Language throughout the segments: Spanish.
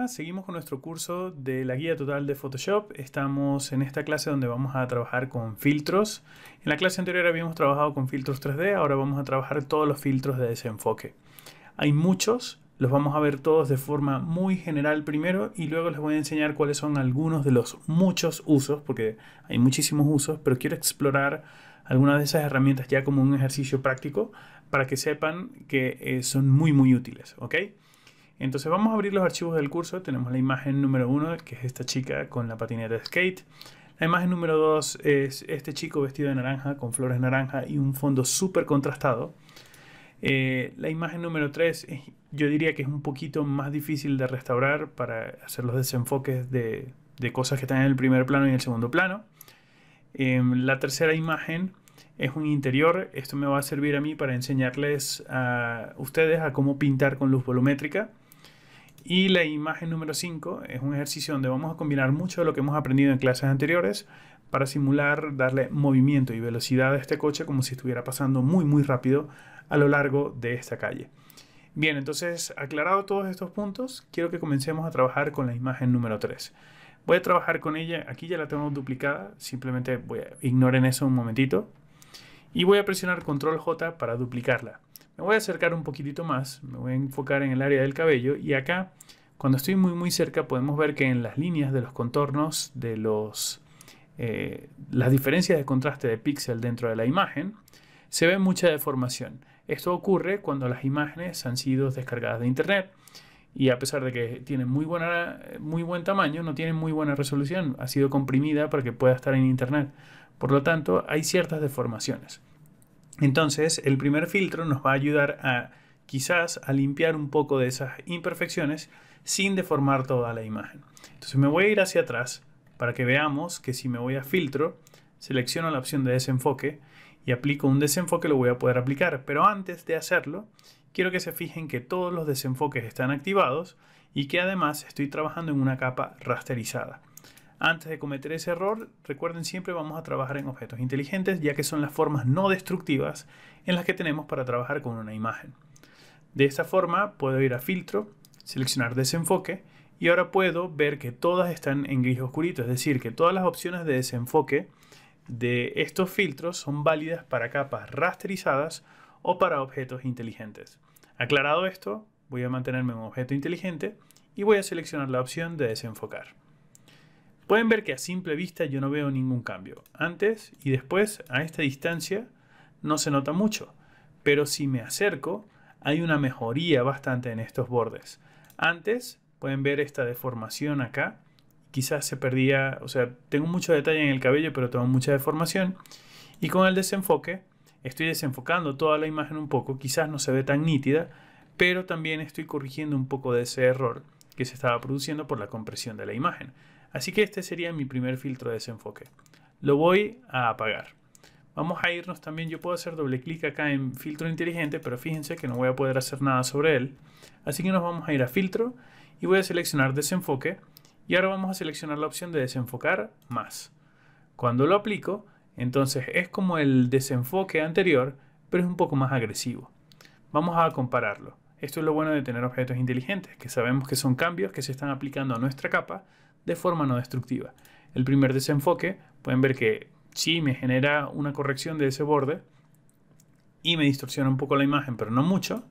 Hola, seguimos con nuestro curso de la guía total de Photoshop. Estamos en esta clase donde vamos a trabajar con filtros. En la clase anterior habíamos trabajado con filtros 3D, ahora vamos a trabajar todos los filtros de desenfoque. Hay muchos, los vamos a ver todos de forma muy general primero y luego les voy a enseñar cuáles son algunos de los muchos usos, porque hay muchísimos usos, pero quiero explorar algunas de esas herramientas ya como un ejercicio práctico para que sepan que son muy útiles, ¿ok? Entonces vamos a abrir los archivos del curso. Tenemos la imagen número 1, que es esta chica con la patineta de skate. La imagen número 2 es este chico vestido de naranja, con flores naranja y un fondo súper contrastado. La imagen número 3 yo diría que es un poquito más difícil de restaurar para hacer los desenfoques de cosas que están en el primer plano y en el segundo plano. La tercera imagen es un interior. Esto me va a servir a mí para enseñarles a ustedes a cómo pintar con luz volumétrica. Y la imagen número 5 es un ejercicio donde vamos a combinar mucho de lo que hemos aprendido en clases anteriores para simular, darle movimiento y velocidad a este coche como si estuviera pasando muy rápido a lo largo de esta calle. Bien, entonces aclarado todos estos puntos, quiero que comencemos a trabajar con la imagen número 3. Voy a trabajar con ella, aquí ya la tengo duplicada, simplemente ignoren eso un momentito. Y voy a presionar Control J para duplicarla. Me voy a acercar un poquitito más, me voy a enfocar en el área del cabello y acá, cuando estoy muy cerca, podemos ver que en las líneas de los contornos de las diferencias de contraste de píxel dentro de la imagen, se ve mucha deformación. Esto ocurre cuando las imágenes han sido descargadas de internet y a pesar de que tienen muy buen tamaño, no tienen muy buena resolución. Ha sido comprimida para que pueda estar en internet. Por lo tanto, hay ciertas deformaciones. Entonces, el primer filtro nos va a ayudar a quizás a limpiar un poco de esas imperfecciones sin deformar toda la imagen. Entonces me voy a ir hacia atrás para que veamos que si me voy a filtro, selecciono la opción de desenfoque y aplico un desenfoque, lo voy a poder aplicar. Pero antes de hacerlo, quiero que se fijen que todos los desenfoques están activados y que además estoy trabajando en una capa rasterizada. Antes de cometer ese error, recuerden siempre vamos a trabajar en objetos inteligentes, ya que son las formas no destructivas en las que tenemos para trabajar con una imagen. De esta forma puedo ir a filtro, seleccionar desenfoque y ahora puedo ver que todas están en gris oscurito, es decir, que todas las opciones de desenfoque de estos filtros son válidas para capas rasterizadas o para objetos inteligentes. Aclarado esto, voy a mantenerme en objeto inteligente y voy a seleccionar la opción de desenfocar. Pueden ver que a simple vista yo no veo ningún cambio. Antes y después, a esta distancia, no se nota mucho. Pero si me acerco, hay una mejoría bastante en estos bordes. Antes, pueden ver esta deformación acá. Quizás se perdía, o sea, tengo mucho detalle en el cabello, pero tengo mucha deformación. Y con el desenfoque, estoy desenfocando toda la imagen un poco. Quizás no se ve tan nítida, pero también estoy corrigiendo un poco de ese error que se estaba produciendo por la compresión de la imagen. Así que este sería mi primer filtro de desenfoque. Lo voy a apagar. Vamos a irnos también, yo puedo hacer doble clic acá en filtro inteligente, pero fíjense que no voy a poder hacer nada sobre él. Así que nos vamos a ir a filtro y voy a seleccionar desenfoque. Y ahora vamos a seleccionar la opción de desenfocar más. Cuando lo aplico, entonces es como el desenfoque anterior, pero es un poco más agresivo. Vamos a compararlo. Esto es lo bueno de tener objetos inteligentes, que sabemos que son cambios que se están aplicando a nuestra capa de forma no destructiva. El primer desenfoque, pueden ver que sí me genera una corrección de ese borde y me distorsiona un poco la imagen, pero no mucho.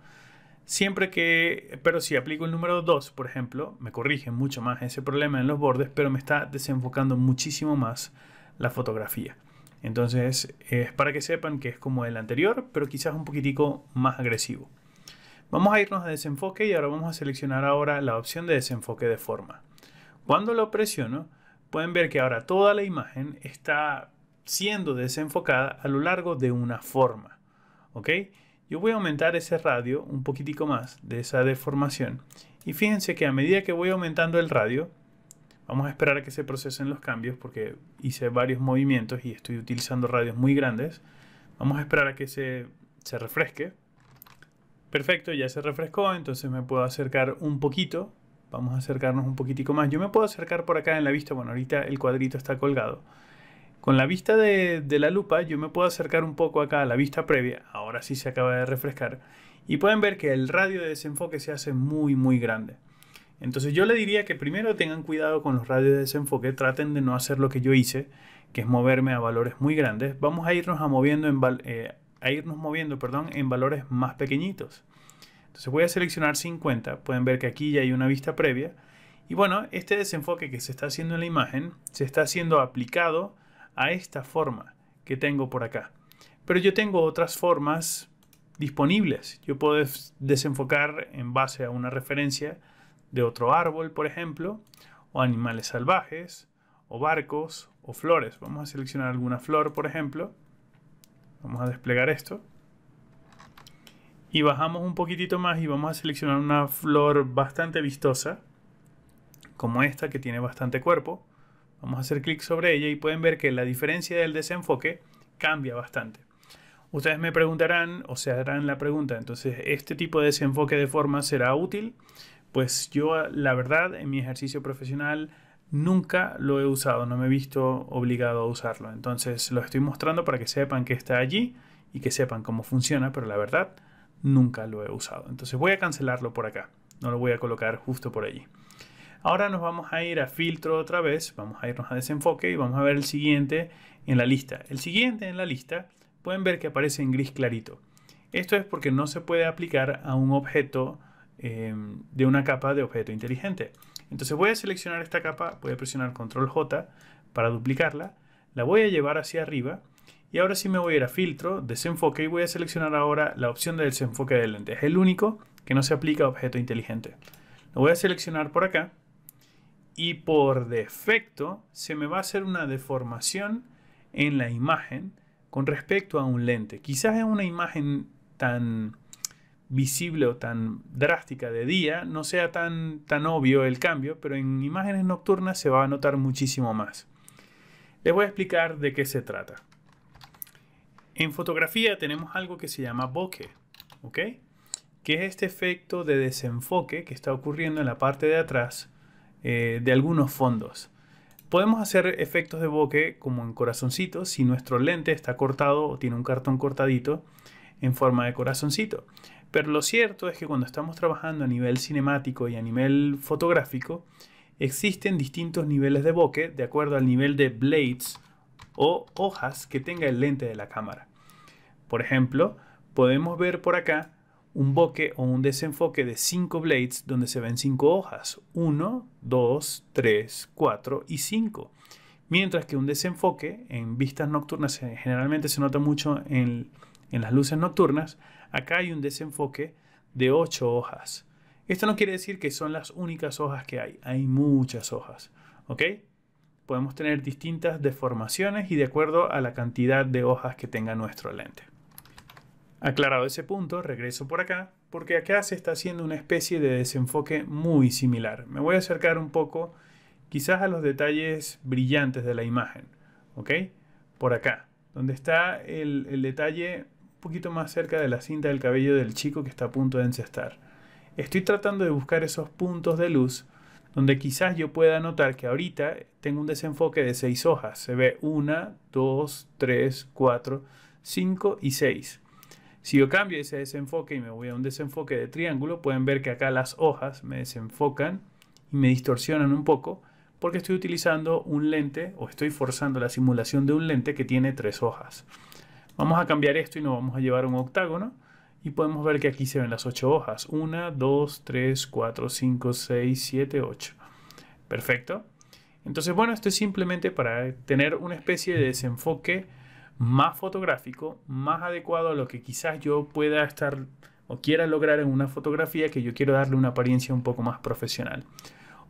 Pero si aplico el número 2, por ejemplo, me corrige mucho más ese problema en los bordes, pero me está desenfocando muchísimo más la fotografía. Entonces, es para que sepan que es como el anterior, pero quizás un poquitico más agresivo. Vamos a irnos a desenfoque y ahora vamos a seleccionar ahora la opción de desenfoque de forma. Cuando lo presiono, pueden ver que ahora toda la imagen está siendo desenfocada a lo largo de una forma. ¿Ok? Yo voy a aumentar ese radio un poquitico más de esa deformación. Y fíjense que a medida que voy aumentando el radio, vamos a esperar a que se procesen los cambios porque hice varios movimientos y estoy utilizando radios muy grandes. Vamos a esperar a que se refresque. Perfecto, ya se refrescó, entonces me puedo acercar un poquito. Vamos a acercarnos un poquitico más. Yo me puedo acercar por acá en la vista. Bueno, ahorita el cuadrito está colgado. Con la vista de la lupa yo me puedo acercar un poco acá a la vista previa. Ahora sí se acaba de refrescar. Y pueden ver que el radio de desenfoque se hace muy grande. Entonces yo le diría que primero tengan cuidado con los radios de desenfoque, traten de no hacer lo que yo hice, que es moverme a valores muy grandes. Vamos a irnos moviendo en valores más pequeñitos. Entonces voy a seleccionar 50, pueden ver que aquí ya hay una vista previa. Y bueno, este desenfoque que se está haciendo en la imagen, se está haciendo aplicado a esta forma que tengo por acá. Pero yo tengo otras formas disponibles. Yo puedo desenfocar en base a una referencia de otro árbol, por ejemplo, o animales salvajes, o barcos, o flores. Vamos a seleccionar alguna flor, por ejemplo. Vamos a desplegar esto. Y bajamos un poquitito más y vamos a seleccionar una flor bastante vistosa, como esta que tiene bastante cuerpo. Vamos a hacer clic sobre ella y pueden ver que la diferencia del desenfoque cambia bastante. Ustedes me preguntarán o se harán la pregunta, entonces, ¿este tipo de desenfoque de forma será útil? Pues yo, la verdad, en mi ejercicio profesional nunca lo he usado, no me he visto obligado a usarlo. Entonces lo estoy mostrando para que sepan que está allí y que sepan cómo funciona, pero la verdad nunca lo he usado. Entonces voy a cancelarlo por acá, no lo voy a colocar justo por allí. Ahora nos vamos a ir a filtro otra vez, vamos a irnos a desenfoque y vamos a ver el siguiente en la lista. El siguiente en la lista pueden ver que aparece en gris clarito. Esto es porque no se puede aplicar a un objeto de una capa de objeto inteligente. Entonces voy a seleccionar esta capa, voy a presionar Control J para duplicarla, la voy a llevar hacia arriba y ahora sí me voy a ir a filtro, desenfoque y voy a seleccionar ahora la opción de desenfoque de lente. Es el único que no se aplica a objeto inteligente. Lo voy a seleccionar por acá y por defecto se me va a hacer una deformación en la imagen con respecto a un lente. Quizás en una imagen tan visible o tan drástica de día no sea tan obvio el cambio, pero en imágenes nocturnas se va a notar muchísimo más. Les voy a explicar de qué se trata. En fotografía tenemos algo que se llama bokeh, ¿ok? Que es este efecto de desenfoque que está ocurriendo en la parte de atrás de algunos fondos. Podemos hacer efectos de bokeh como en corazoncitos si nuestro lente está cortado o tiene un cartón cortadito en forma de corazoncito. Pero lo cierto es que cuando estamos trabajando a nivel cinemático y a nivel fotográfico, existen distintos niveles de bokeh de acuerdo al nivel de blades o hojas que tenga el lente de la cámara. Por ejemplo, podemos ver por acá un bokeh o un desenfoque de 5 blades donde se ven 5 hojas. 1, 2, 3, 4 y 5. Mientras que un desenfoque en vistas nocturnas generalmente se nota mucho en las luces nocturnas. Acá hay un desenfoque de 8 hojas. Esto no quiere decir que son las únicas hojas que hay. Hay muchas hojas. ¿Ok? Podemos tener distintas deformaciones y de acuerdo a la cantidad de hojas que tenga nuestro lente. Aclarado ese punto, regreso por acá, porque acá se está haciendo una especie de desenfoque muy similar. Me voy a acercar un poco, quizás a los detalles brillantes de la imagen. ¿Ok? Por acá, donde está el detalle un poquito más cerca de la cinta del cabello del chico que está a punto de encestar. Estoy tratando de buscar esos puntos de luz donde quizás yo pueda notar que ahorita tengo un desenfoque de 6 hojas. Se ve 1, 2, 3, 4, 5 y 6. Si yo cambio ese desenfoque y me voy a un desenfoque de triángulo, pueden ver que acá las hojas me desenfocan y me distorsionan un poco porque estoy utilizando un lente o estoy forzando la simulación de un lente que tiene 3 hojas. Vamos a cambiar esto y nos vamos a llevar a un octágono y podemos ver que aquí se ven las 8 hojas. 1, 2, 3, 4, 5, 6, 7, 8. Perfecto. Entonces, bueno, esto es simplemente para tener una especie de desenfoque más fotográfico, más adecuado a lo que quizás yo pueda estar o quiera lograr en una fotografía que yo quiero darle una apariencia un poco más profesional.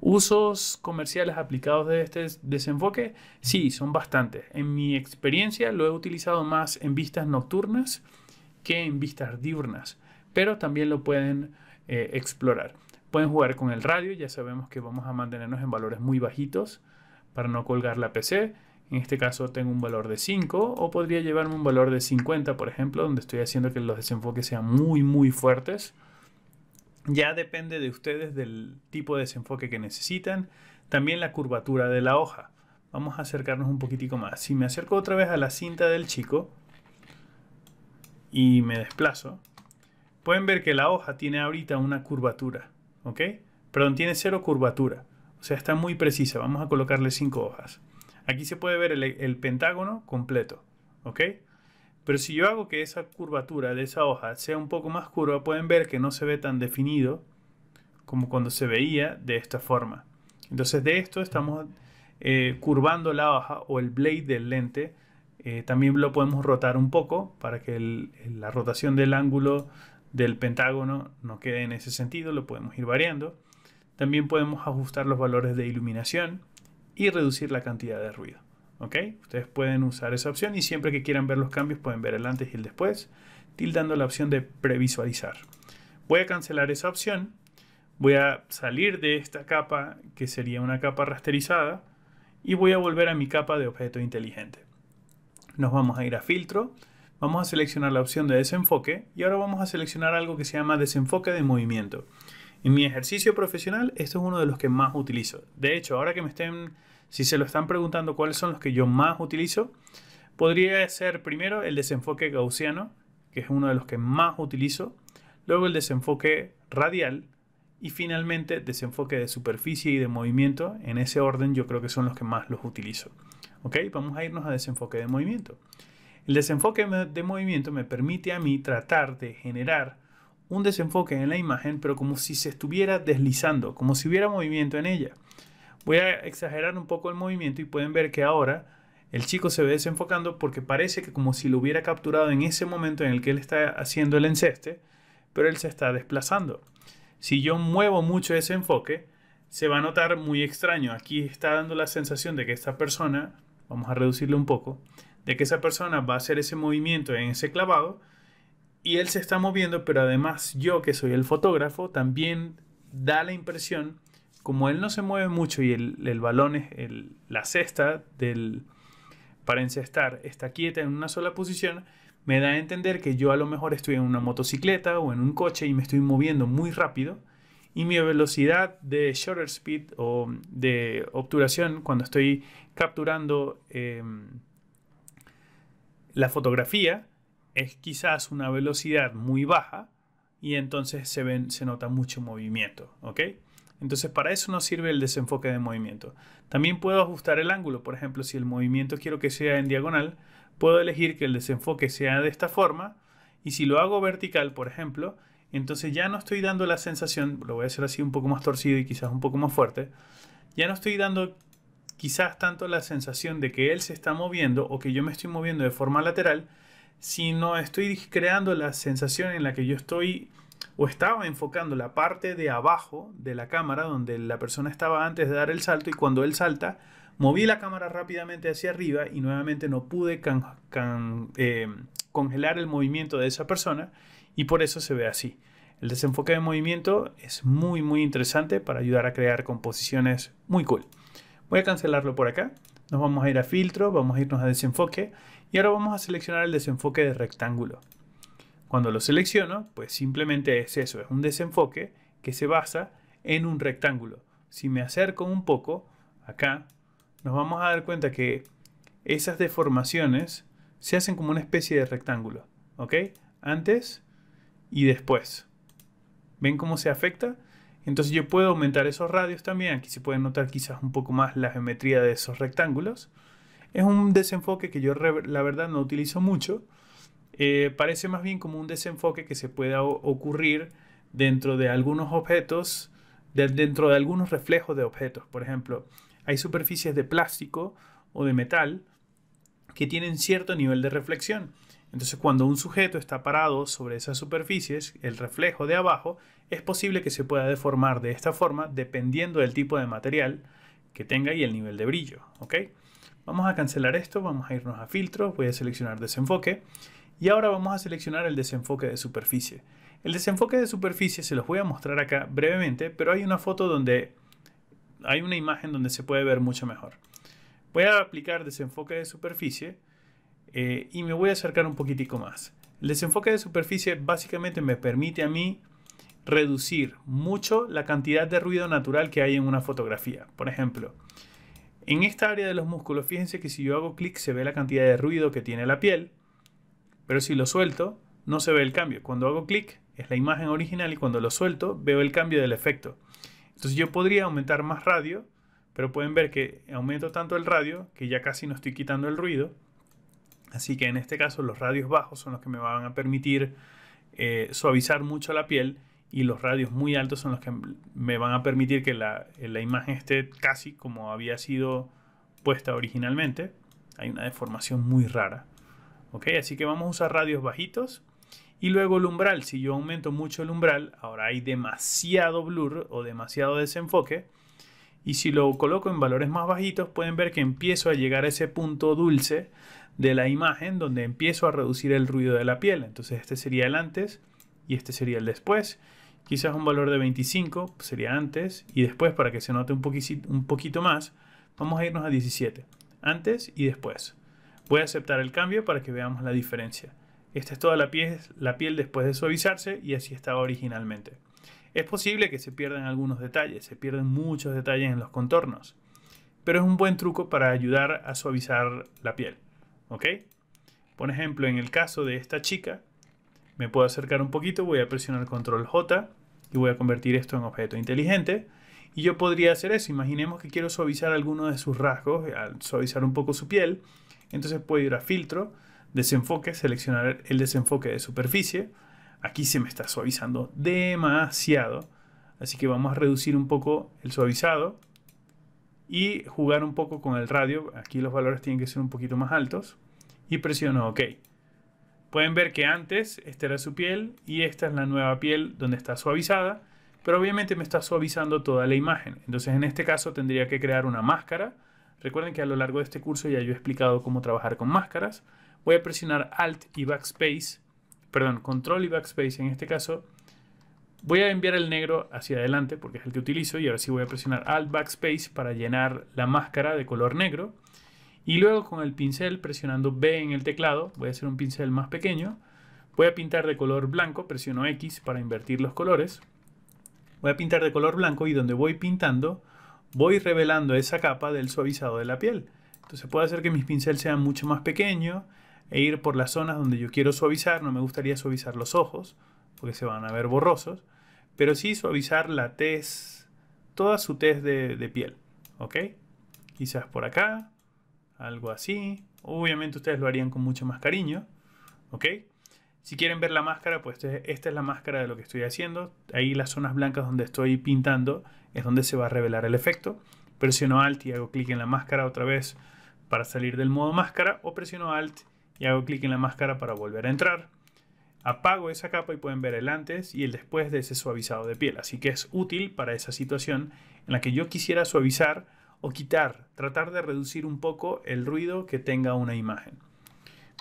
¿Usos comerciales aplicados de este desenfoque? Sí, son bastantes. En mi experiencia lo he utilizado más en vistas nocturnas que en vistas diurnas, pero también lo pueden explorar. Pueden jugar con el radio, ya sabemos que vamos a mantenernos en valores muy bajitos para no colgar la PC. En este caso tengo un valor de 5 o podría llevarme un valor de 50, por ejemplo, donde estoy haciendo que los desenfoques sean muy fuertes. Ya depende de ustedes del tipo de desenfoque que necesitan. También la curvatura de la hoja. Vamos a acercarnos un poquitico más. Si me acerco otra vez a la cinta del chico y me desplazo, pueden ver que la hoja tiene ahorita una curvatura. ¿Ok? Perdón, tiene cero curvatura. O sea, está muy precisa. Vamos a colocarle 5 hojas. Aquí se puede ver el pentágono completo. ¿Ok? Pero si yo hago que esa curvatura de esa hoja sea un poco más curva, pueden ver que no se ve tan definido como cuando se veía de esta forma. Entonces de esto estamos curvando la hoja o el blade del lente. También lo podemos rotar un poco para que la rotación del ángulo del pentágono no quede en ese sentido. Lo podemos ir variando. También podemos ajustar los valores de iluminación y reducir la cantidad de ruido. ¿Ok? Ustedes pueden usar esa opción y siempre que quieran ver los cambios pueden ver el antes y el después, tildando la opción de previsualizar. Voy a cancelar esa opción. Voy a salir de esta capa, que sería una capa rasterizada, y voy a volver a mi capa de objeto inteligente. Nos vamos a ir a filtro, vamos a seleccionar la opción de desenfoque y ahora vamos a seleccionar algo que se llama desenfoque de movimiento. En mi ejercicio profesional, esto es uno de los que más utilizo. De hecho, ahora que si se lo están preguntando cuáles son los que yo más utilizo, podría ser primero el desenfoque gaussiano, que es uno de los que más utilizo, luego el desenfoque radial y finalmente desenfoque de superficie y de movimiento. En ese orden yo creo que son los que más los utilizo. ¿Ok? Vamos a irnos a desenfoque de movimiento. El desenfoque de movimiento me permite a mí tratar de generar un desenfoque en la imagen, pero como si se estuviera deslizando, como si hubiera movimiento en ella. Voy a exagerar un poco el movimiento y pueden ver que ahora el chico se ve desenfocando porque parece que como si lo hubiera capturado en ese momento en el que él está haciendo el enceste, pero él se está desplazando. Si yo muevo mucho ese enfoque, se va a notar muy extraño. Aquí está dando la sensación de que esta persona, vamos a reducirle un poco, de que esa persona va a hacer ese movimiento en ese clavado y él se está moviendo, pero además yo, que soy el fotógrafo, también da la impresión, como él no se mueve mucho y el balón, la cesta para encestar está quieta en una sola posición, me da a entender que yo a lo mejor estoy en una motocicleta o en un coche y me estoy moviendo muy rápido y mi velocidad de shutter speed o de obturación cuando estoy capturando la fotografía es quizás una velocidad muy baja y entonces se nota mucho movimiento. ¿Ok? Entonces para eso nos sirve el desenfoque de movimiento. También puedo ajustar el ángulo. Por ejemplo, si el movimiento quiero que sea en diagonal, puedo elegir que el desenfoque sea de esta forma. Y si lo hago vertical, por ejemplo, entonces ya no estoy dando la sensación, lo voy a hacer así un poco más torcido y quizás un poco más fuerte, ya no estoy dando quizás tanto la sensación de que él se está moviendo o que yo me estoy moviendo de forma lateral, sino estoy creando la sensación en la que yo estoy o estaba enfocando la parte de abajo de la cámara donde la persona estaba antes de dar el salto y cuando él salta, moví la cámara rápidamente hacia arriba y nuevamente no pude congelar el movimiento de esa persona y por eso se ve así. El desenfoque de movimiento es muy interesante para ayudar a crear composiciones muy cool. Voy a cancelarlo por acá. Nos vamos a ir a filtro, vamos a irnos a desenfoque y ahora vamos a seleccionar el desenfoque de rectángulo. Cuando lo selecciono, pues simplemente es eso, es un desenfoque que se basa en un rectángulo. Si me acerco un poco, acá, nos vamos a dar cuenta que esas deformaciones se hacen como una especie de rectángulo, ¿ok? Antes y después. ¿Ven cómo se afecta? Entonces yo puedo aumentar esos radios también. Aquí se puede notar quizás un poco más la geometría de esos rectángulos. Es un desenfoque que yo la verdad no utilizo mucho. Parece más bien como un desenfoque que se pueda ocurrir dentro de algunos objetos, dentro de algunos reflejos de objetos. Por ejemplo, hay superficies de plástico o de metal que tienen cierto nivel de reflexión. Entonces, cuando un sujeto está parado sobre esas superficies, el reflejo de abajo, es posible que se pueda deformar de esta forma dependiendo del tipo de material que tenga y el nivel de brillo. ¿Ok? Vamos a cancelar esto, vamos a irnos a filtro, voy a seleccionar desenfoque y ahora vamos a seleccionar el desenfoque de superficie. El desenfoque de superficie se los voy a mostrar acá brevemente, pero hay una foto donde hay una imagen donde se puede ver mucho mejor. Voy a aplicar desenfoque de superficie y me voy a acercar un poquitico más. El desenfoque de superficie básicamente me permite a mí reducir mucho la cantidad de ruido natural que hay en una fotografía. Por ejemplo, en esta área de los músculos, fíjense que si yo hago clic se ve la cantidad de ruido que tiene la piel, pero si lo suelto no se ve el cambio. Cuando hago clic es la imagen original y cuando lo suelto veo el cambio del efecto. Entonces yo podría aumentar más radio, pero pueden ver que aumento tanto el radio que ya casi no estoy quitando el ruido. Así que en este caso los radios bajos son los que me van a permitir suavizar mucho la piel, y los radios muy altos son los que me van a permitir que la imagen esté casi como había sido puesta originalmente. Hay una deformación muy rara. ¿Ok? Así que vamos a usar radios bajitos. Y luego el umbral. Si yo aumento mucho el umbral, ahora hay demasiado blur o demasiado desenfoque. Y si lo coloco en valores más bajitos, pueden ver que empiezo a llegar a ese punto dulce de la imagen donde empiezo a reducir el ruido de la piel. Entonces este sería el antes y este sería el después. Quizás un valor de 25 sería antes y después, para que se note un poquito más, vamos a irnos a 17. Antes y después. Voy a aceptar el cambio para que veamos la diferencia. Esta es toda la piel después de suavizarse, y así estaba originalmente. Es posible que se pierdan algunos detalles, se pierden muchos detalles en los contornos, pero es un buen truco para ayudar a suavizar la piel. ¿Ok? Por ejemplo, en el caso de esta chica, me puedo acercar un poquito, voy a presionar Control J y voy a convertir esto en objeto inteligente. Y yo podría hacer eso. Imaginemos que quiero suavizar alguno de sus rasgos, suavizar un poco su piel. Entonces puedo ir a Filtro, Desenfoque, seleccionar el desenfoque de superficie. Aquí se me está suavizando demasiado, así que vamos a reducir un poco el suavizado y jugar un poco con el radio. Aquí los valores tienen que ser un poquito más altos y presiono OK. Pueden ver que antes esta era su piel y esta es la nueva piel donde está suavizada, pero obviamente me está suavizando toda la imagen. Entonces en este caso tendría que crear una máscara. Recuerden que a lo largo de este curso ya yo he explicado cómo trabajar con máscaras. Voy a presionar Alt y Backspace, perdón, Control y Backspace en este caso. Voy a enviar el negro hacia adelante porque es el que utilizo, y ahora sí voy a presionar Alt Backspace para llenar la máscara de color negro. Y luego con el pincel, presionando B en el teclado, voy a hacer un pincel más pequeño. Voy a pintar de color blanco, presiono X para invertir los colores. Voy a pintar de color blanco y donde voy pintando, voy revelando esa capa del suavizado de la piel. Entonces puedo hacer que mis pinceles sean mucho más pequeños e ir por las zonas donde yo quiero suavizar. No me gustaría suavizar los ojos porque se van a ver borrosos, pero sí suavizar la tez, toda su tez de piel. ¿Ok? Quizás por acá, algo así. Obviamente ustedes lo harían con mucho más cariño. ¿Ok? Si quieren ver la máscara, pues esta es la máscara de lo que estoy haciendo. Ahí las zonas blancas donde estoy pintando es donde se va a revelar el efecto. Presiono Alt y hago clic en la máscara otra vez para salir del modo máscara, o presiono Alt y hago clic en la máscara para volver a entrar. Apago esa capa y pueden ver el antes y el después de ese suavizado de piel. Así que es útil para esa situación en la que yo quisiera suavizar o quitar, tratar de reducir un poco el ruido que tenga una imagen.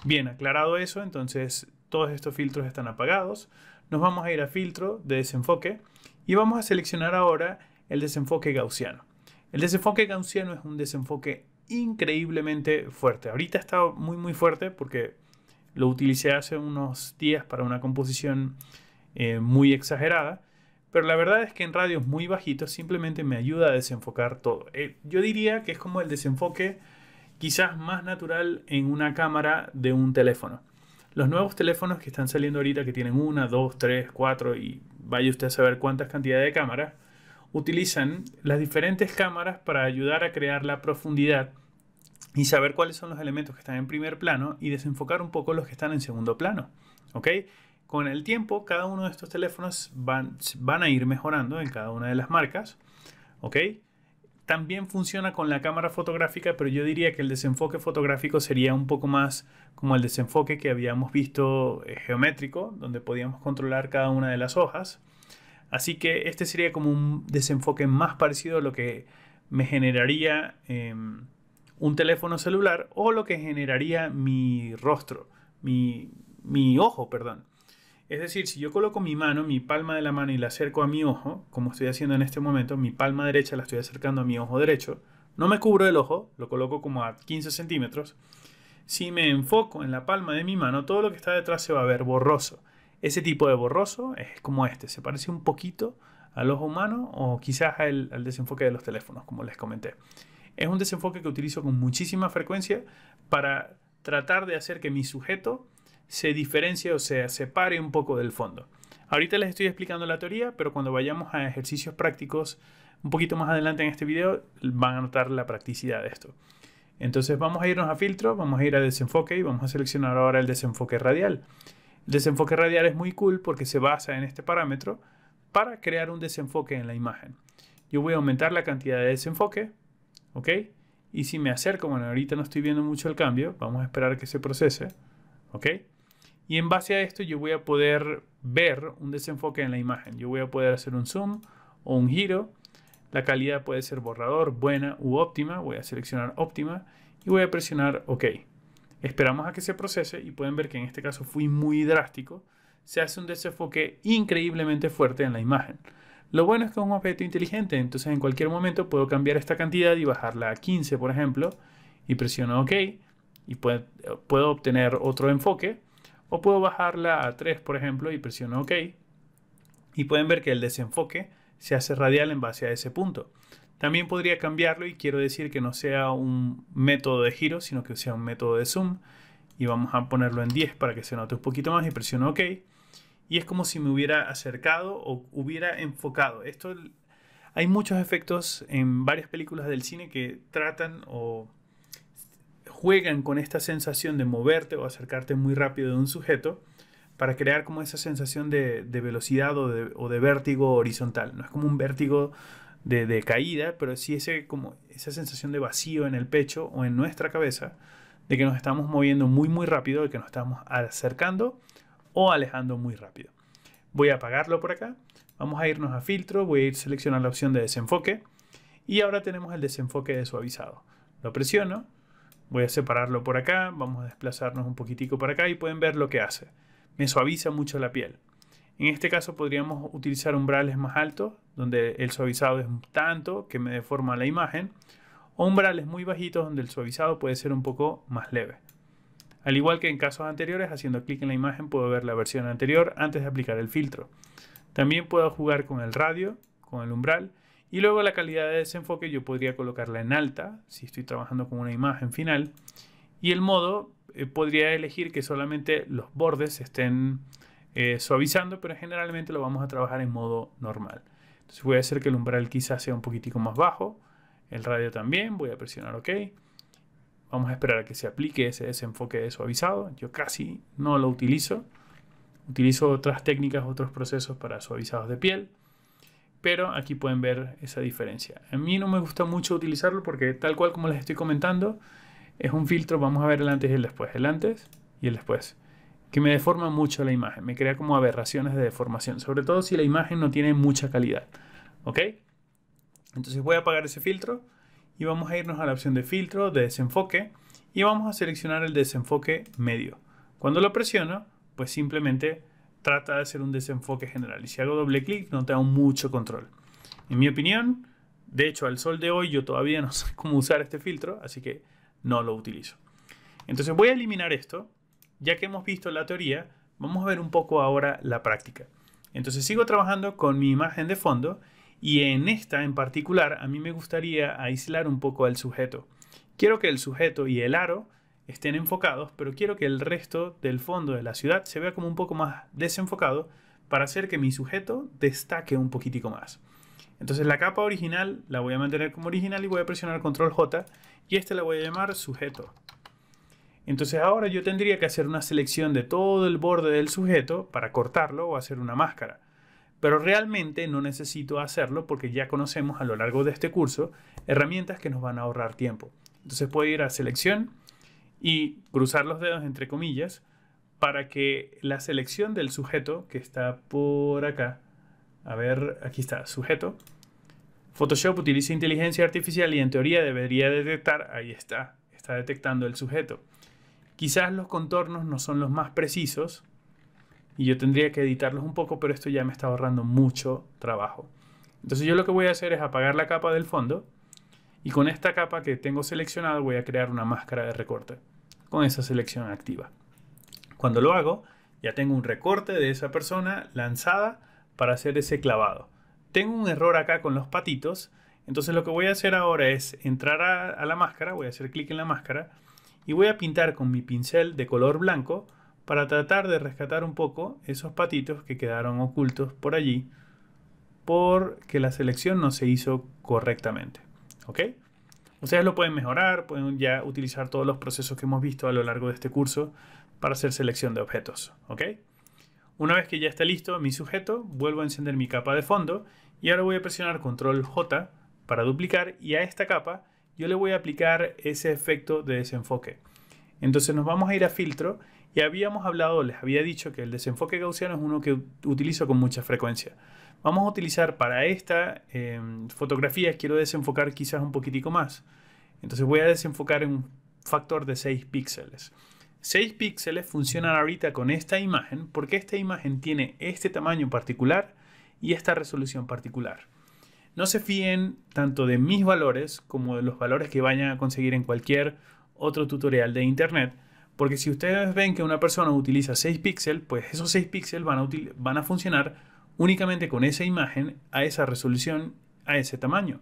Bien, aclarado eso, entonces todos estos filtros están apagados. Nos vamos a ir a Filtro de Desenfoque y vamos a seleccionar ahora el desenfoque gaussiano. El desenfoque gaussiano es un desenfoque increíblemente fuerte. Ahorita está muy fuerte porque lo utilicé hace unos días para una composición muy exagerada, pero la verdad es que en radios muy bajitos simplemente me ayuda a desenfocar todo. Yo diría que es como el desenfoque quizás más natural en una cámara de un teléfono. Los nuevos teléfonos que están saliendo ahorita, que tienen 1, 2, 3, 4 y vaya usted a saber cuántas cantidades de cámaras, utilizan las diferentes cámaras para ayudar a crear la profundidad y saber cuáles son los elementos que están en primer plano y desenfocar un poco los que están en segundo plano. ¿Ok? Con el tiempo, cada uno de estos teléfonos van a ir mejorando en cada una de las marcas. ¿Ok? También funciona con la cámara fotográfica, pero yo diría que el desenfoque fotográfico sería un poco más como el desenfoque que habíamos visto geométrico, donde podíamos controlar cada una de las hojas. Así que este sería como un desenfoque más parecido a lo que me generaría un teléfono celular, o lo que generaría mi rostro, mi ojo, perdón. Es decir, si yo coloco mi mano, mi palma de la mano, y la acerco a mi ojo, como estoy haciendo en este momento, mi palma derecha la estoy acercando a mi ojo derecho, no me cubro el ojo, lo coloco como a 15 centímetros. Si me enfoco en la palma de mi mano, todo lo que está detrás se va a ver borroso. Ese tipo de borroso es como este, se parece un poquito al ojo humano o quizás al desenfoque de los teléfonos, como les comenté. Es un desenfoque que utilizo con muchísima frecuencia para tratar de hacer que mi sujeto se diferencie o se separe un poco del fondo. Ahorita les estoy explicando la teoría, pero cuando vayamos a ejercicios prácticos un poquito más adelante en este video, van a notar la practicidad de esto. Entonces vamos a irnos a filtro, vamos a ir a desenfoque y vamos a seleccionar ahora el desenfoque radial. El desenfoque radial es muy cool porque se basa en este parámetro para crear un desenfoque en la imagen. Yo voy a aumentar la cantidad de desenfoque, ¿ok? Y si me acerco, bueno, ahorita no estoy viendo mucho el cambio, vamos a esperar a que se procese, ¿ok? Y en base a esto yo voy a poder ver un desenfoque en la imagen. Yo voy a poder hacer un zoom o un giro. La calidad puede ser borrador, buena u óptima. Voy a seleccionar óptima y voy a presionar OK. Esperamos a que se procese y pueden ver que en este caso fui muy drástico. Se hace un desenfoque increíblemente fuerte en la imagen. Lo bueno es que es un objeto inteligente, entonces en cualquier momento puedo cambiar esta cantidad y bajarla a 15, por ejemplo, y presiono OK y puedo obtener otro enfoque, o puedo bajarla a 3, por ejemplo, y presiono OK y pueden ver que el desenfoque se hace radial en base a ese punto. También podría cambiarlo y quiero decir que no sea un método de giro, sino que sea un método de zoom, y vamos a ponerlo en 10 para que se note un poquito más y presiono OK. Y es como si me hubiera acercado o hubiera enfocado. Hay muchos efectos en varias películas del cine que tratan o juegan con esta sensación de moverte o acercarte muy rápido de un sujeto para crear como esa sensación de velocidad o de vértigo horizontal. No es como un vértigo de caída, pero sí como esa sensación de vacío en el pecho o en nuestra cabeza, de que nos estamos moviendo muy rápido, de que nos estamos acercando o alejando muy rápido. Voy a apagarlo por acá. Vamos a irnos a filtro, voy a ir a seleccionar la opción de desenfoque y ahora tenemos el desenfoque de suavizado. Lo presiono, voy a separarlo por acá, vamos a desplazarnos un poquitico para acá y pueden ver lo que hace. Me suaviza mucho la piel. En este caso podríamos utilizar umbrales más altos, donde el suavizado es tanto que me deforma la imagen, o umbrales muy bajitos donde el suavizado puede ser un poco más leve. Al igual que en casos anteriores, haciendo clic en la imagen puedo ver la versión anterior antes de aplicar el filtro. También puedo jugar con el radio, con el umbral, y luego la calidad de desenfoque yo podría colocarla en alta, si estoy trabajando con una imagen final, y el modo podría elegir que solamente los bordes estén suavizando, pero generalmente lo vamos a trabajar en modo normal. Entonces voy a hacer que el umbral quizás sea un poquitico más bajo, el radio también, voy a presionar OK. Vamos a esperar a que se aplique ese desenfoque de suavizado. Yo casi no lo utilizo. Utilizo otras técnicas, otros procesos para suavizados de piel. Pero aquí pueden ver esa diferencia. A mí no me gusta mucho utilizarlo porque tal cual como les estoy comentando, es un filtro. Vamos a ver el antes y el después. El antes y el después. Que me deforma mucho la imagen. Me crea como aberraciones de deformación. Sobre todo si la imagen no tiene mucha calidad. ¿Ok? Entonces voy a apagar ese filtro. Y vamos a irnos a la opción de filtro, de desenfoque, y vamos a seleccionar el desenfoque medio. Cuando lo presiono, pues simplemente trata de hacer un desenfoque general. Y si hago doble clic, no tengo mucho control. En mi opinión, de hecho, al sol de hoy yo todavía no sé cómo usar este filtro, así que no lo utilizo. Entonces voy a eliminar esto. Ya que hemos visto la teoría, vamos a ver un poco ahora la práctica. Entonces sigo trabajando con mi imagen de fondo. Y en esta en particular, a mí me gustaría aislar un poco al sujeto. Quiero que el sujeto y el aro estén enfocados, pero quiero que el resto del fondo de la ciudad se vea como un poco más desenfocado para hacer que mi sujeto destaque un poquitico más. Entonces la capa original la voy a mantener como original y voy a presionar Control J y esta la voy a llamar sujeto. Entonces ahora yo tendría que hacer una selección de todo el borde del sujeto para cortarlo o hacer una máscara. Pero realmente no necesito hacerlo porque ya conocemos a lo largo de este curso herramientas que nos van a ahorrar tiempo. Entonces puedo ir a selección y cruzar los dedos entre comillas para que la selección del sujeto que está por acá, a ver, aquí está, sujeto. Photoshop utiliza inteligencia artificial y en teoría debería detectar, ahí está detectando el sujeto. Quizás los contornos no son los más precisos, y yo tendría que editarlos un poco, pero esto ya me está ahorrando mucho trabajo. Entonces yo lo que voy a hacer es apagar la capa del fondo y con esta capa que tengo seleccionada voy a crear una máscara de recorte con esa selección activa. Cuando lo hago, ya tengo un recorte de esa persona lanzada para hacer ese clavado. Tengo un error acá con los patitos, entonces lo que voy a hacer ahora es entrar a la máscara, voy a hacer clic en la máscara y voy a pintar con mi pincel de color blanco para tratar de rescatar un poco esos patitos que quedaron ocultos por allí porque la selección no se hizo correctamente. ¿Ok? Ustedes lo pueden mejorar, pueden ya utilizar todos los procesos que hemos visto a lo largo de este curso para hacer selección de objetos. ¿Ok? Una vez que ya está listo mi sujeto, vuelvo a encender mi capa de fondo y ahora voy a presionar Control J para duplicar y a esta capa yo le voy a aplicar ese efecto de desenfoque. Entonces nos vamos a ir a filtro y habíamos hablado, les había dicho que el desenfoque gaussiano es uno que utilizo con mucha frecuencia. Vamos a utilizar para esta fotografía, quiero desenfocar quizás un poquitico más. Entonces voy a desenfocar en un factor de 6 píxeles. 6 píxeles funcionan ahorita con esta imagen porque esta imagen tiene este tamaño particular y esta resolución particular. No se fíen tanto de mis valores como de los valores que vayan a conseguir en cualquier otro tutorial de internet, porque si ustedes ven que una persona utiliza 6 píxeles, pues esos 6 píxeles van a funcionar únicamente con esa imagen, a esa resolución, a ese tamaño.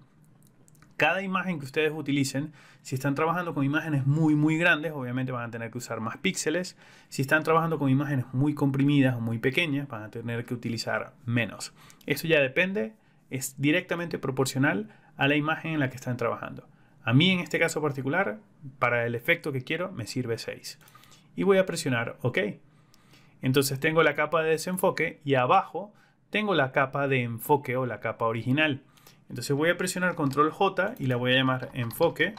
Cada imagen que ustedes utilicen, si están trabajando con imágenes muy grandes, obviamente van a tener que usar más píxeles. Si están trabajando con imágenes muy comprimidas o muy pequeñas, van a tener que utilizar menos. Eso ya depende, es directamente proporcional a la imagen en la que están trabajando. A mí en este caso particular, para el efecto que quiero, me sirve 6. Y voy a presionar OK. Entonces tengo la capa de desenfoque y abajo tengo la capa de enfoque o la capa original. Entonces voy a presionar Control J y la voy a llamar enfoque.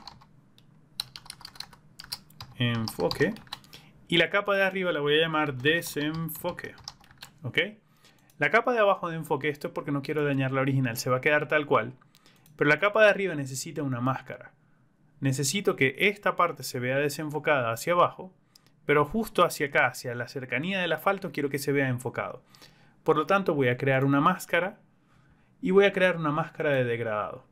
Enfoque. Y la capa de arriba la voy a llamar desenfoque. ¿Ok? La capa de abajo de enfoque, esto es porque no quiero dañar la original, se va a quedar tal cual. Pero la capa de arriba necesita una máscara. Necesito que esta parte se vea desenfocada hacia abajo, pero justo hacia acá, hacia la cercanía del asfalto, quiero que se vea enfocado. Por lo tanto, voy a crear una máscara y voy a crear una máscara de degradado.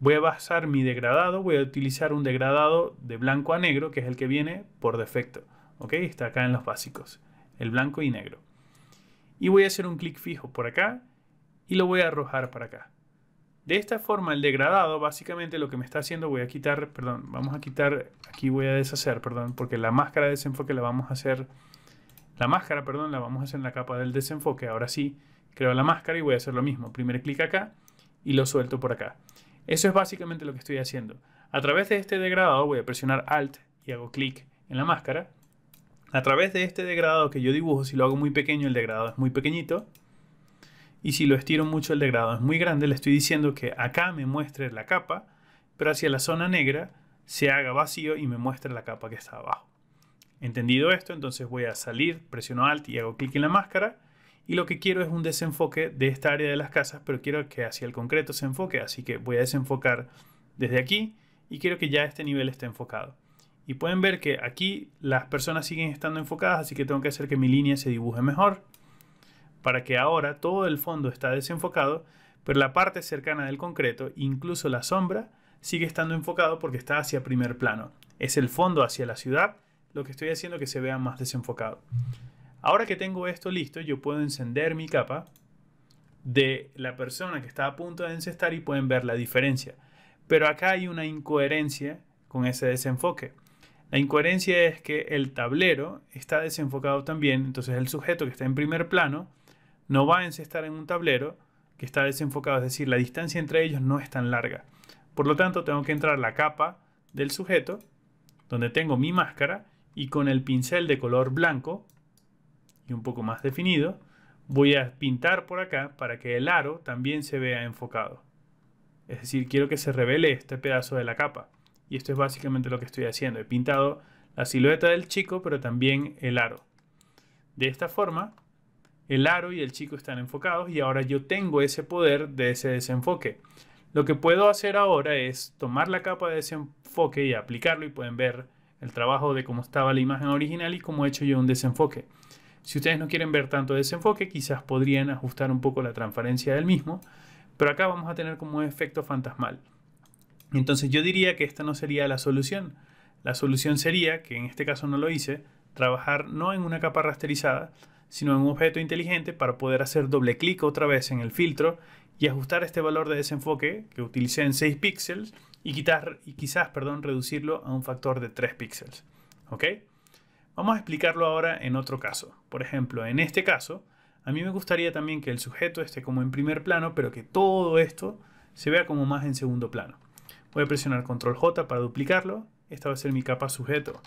Voy a basar mi degradado, voy a utilizar un degradado de blanco a negro, que es el que viene por defecto. ¿Ok? Está acá en los básicos, el blanco y negro. Y voy a hacer un clic fijo por acá y lo voy a arrojar para acá. De esta forma el degradado básicamente lo que me está haciendo, voy a quitar, perdón, vamos a quitar, aquí voy a deshacer, perdón, porque la máscara de desenfoque la vamos a hacer, la máscara, perdón, la vamos a hacer en la capa del desenfoque. Ahora sí, creo la máscara y voy a hacer lo mismo. Primer clic acá y lo suelto por acá. Eso es básicamente lo que estoy haciendo. A través de este degradado voy a presionar Alt y hago clic en la máscara. A través de este degradado que yo dibujo, si lo hago muy pequeño, el degradado es muy pequeñito. Y si lo estiro mucho, el degradado es muy grande. Le estoy diciendo que acá me muestre la capa, pero hacia la zona negra se haga vacío y me muestre la capa que está abajo. Entendido esto, entonces voy a salir, presiono Alt y hago clic en la máscara. Y lo que quiero es un desenfoque de esta área de las casas, pero quiero que hacia el concreto se enfoque. Así que voy a desenfocar desde aquí y quiero que ya este nivel esté enfocado. Y pueden ver que aquí las personas siguen estando enfocadas, así que tengo que hacer que mi línea se dibuje mejor. Para que ahora todo el fondo está desenfocado, pero la parte cercana del concreto, incluso la sombra, sigue estando enfocado porque está hacia primer plano. Es el fondo hacia la ciudad lo que estoy haciendo que se vea más desenfocado. Ahora que tengo esto listo, yo puedo encender mi capa de la persona que está a punto de encestar y pueden ver la diferencia. Pero acá hay una incoherencia con ese desenfoque. La incoherencia es que el tablero está desenfocado también, entonces el sujeto que está en primer plano no va a encestar en un tablero que está desenfocado, es decir, la distancia entre ellos no es tan larga. Por lo tanto, tengo que entrar la capa del sujeto, donde tengo mi máscara, y con el pincel de color blanco y un poco más definido, voy a pintar por acá para que el aro también se vea enfocado. Es decir, quiero que se revele este pedazo de la capa. Y esto es básicamente lo que estoy haciendo. He pintado la silueta del chico, pero también el aro. De esta forma, el aro y el chico están enfocados y ahora yo tengo ese poder de ese desenfoque. Lo que puedo hacer ahora es tomar la capa de desenfoque y aplicarlo y pueden ver el trabajo de cómo estaba la imagen original y cómo he hecho yo un desenfoque. Si ustedes no quieren ver tanto desenfoque, quizás podrían ajustar un poco la transparencia del mismo, pero acá vamos a tener como un efecto fantasmal. Entonces yo diría que esta no sería la solución. La solución sería, que en este caso no lo hice, trabajar no en una capa rasterizada, sino en un objeto inteligente para poder hacer doble clic otra vez en el filtro y ajustar este valor de desenfoque que utilicé en 6 píxeles y quizás reducirlo a un factor de 3 píxeles. ¿Ok? Vamos a explicarlo ahora en otro caso. Por ejemplo, en este caso, a mí me gustaría también que el sujeto esté como en primer plano, pero que todo esto se vea como más en segundo plano. Voy a presionar Control J para duplicarlo. Esta va a ser mi capa sujeto.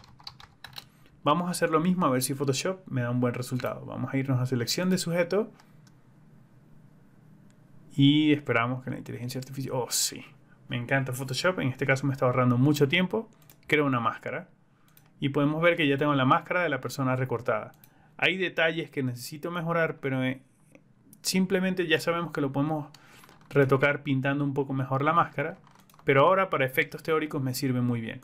Vamos a hacer lo mismo a ver si Photoshop me da un buen resultado. Vamos a irnos a selección de sujeto. Y esperamos que la inteligencia artificial... Oh, sí. Me encanta Photoshop. En este caso me está ahorrando mucho tiempo. Creo una máscara. Y podemos ver que ya tengo la máscara de la persona recortada. Hay detalles que necesito mejorar, pero simplemente ya sabemos que lo podemos retocar pintando un poco mejor la máscara. Pero ahora para efectos teóricos me sirve muy bien.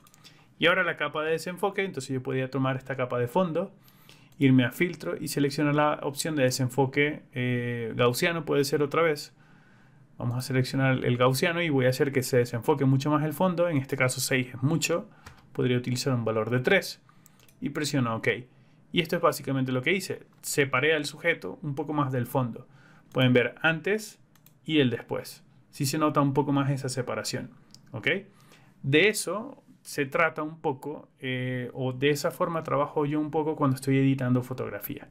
Y ahora la capa de desenfoque, entonces yo podría tomar esta capa de fondo, irme a filtro y seleccionar la opción de desenfoque gaussiano, puede ser otra vez. Vamos a seleccionar el gaussiano y voy a hacer que se desenfoque mucho más el fondo. En este caso 6 es mucho, podría utilizar un valor de 3 y presiono OK. Y esto es básicamente lo que hice. Separé al sujeto un poco más del fondo. Pueden ver antes y el después. Sí se nota un poco más esa separación. ¿Ok? De eso se trata un poco, o de esa forma trabajo yo un poco cuando estoy editando fotografía.